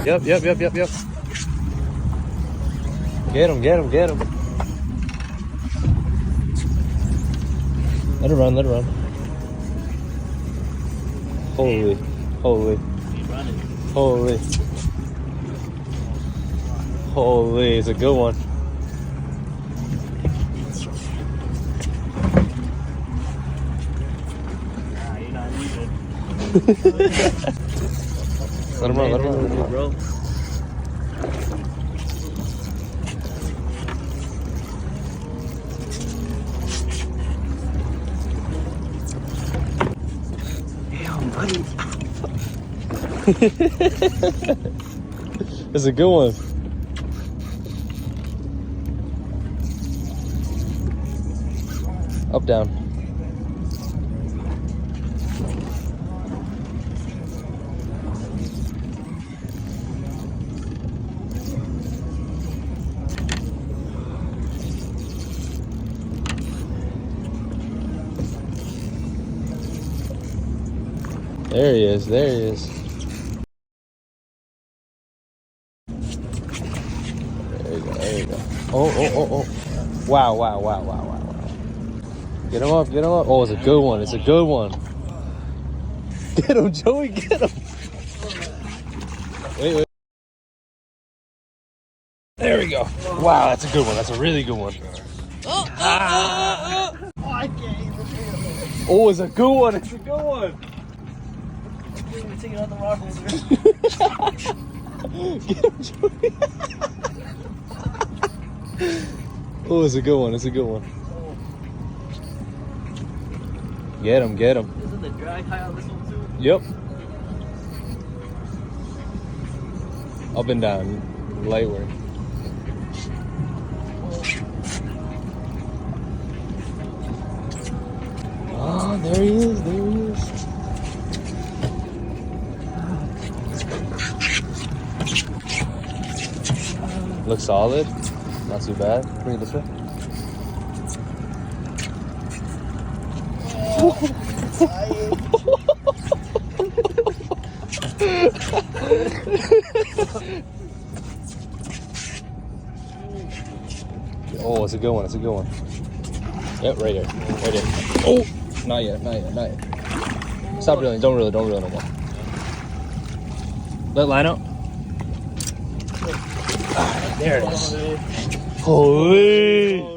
Yep. Get him. Let it run. Holy. Holy, it's a good one. Let him run. Bro. Damn, buddy. It's a good one. Up, down. There he is. There you go. Oh. Wow. Get him up. Oh, it's a good one. Get him, Joey, get him. Wait. There we go. Wow, that's a good one. That's a really good one. I can't even feel it. Oh, it's a good one. I'm taking out the rod holder. Get him, Joey. Oh, it's a good one. Get him. Isn't the drag high on this one too? Yep. Up and down, light work. Oh, there he is. Looks solid. Not too bad. Bring it this way. Oh, it's a good one. Yep, right there. Oh, not yet. Stop reeling. Don't reel no more. Let line out. There it is. Holy.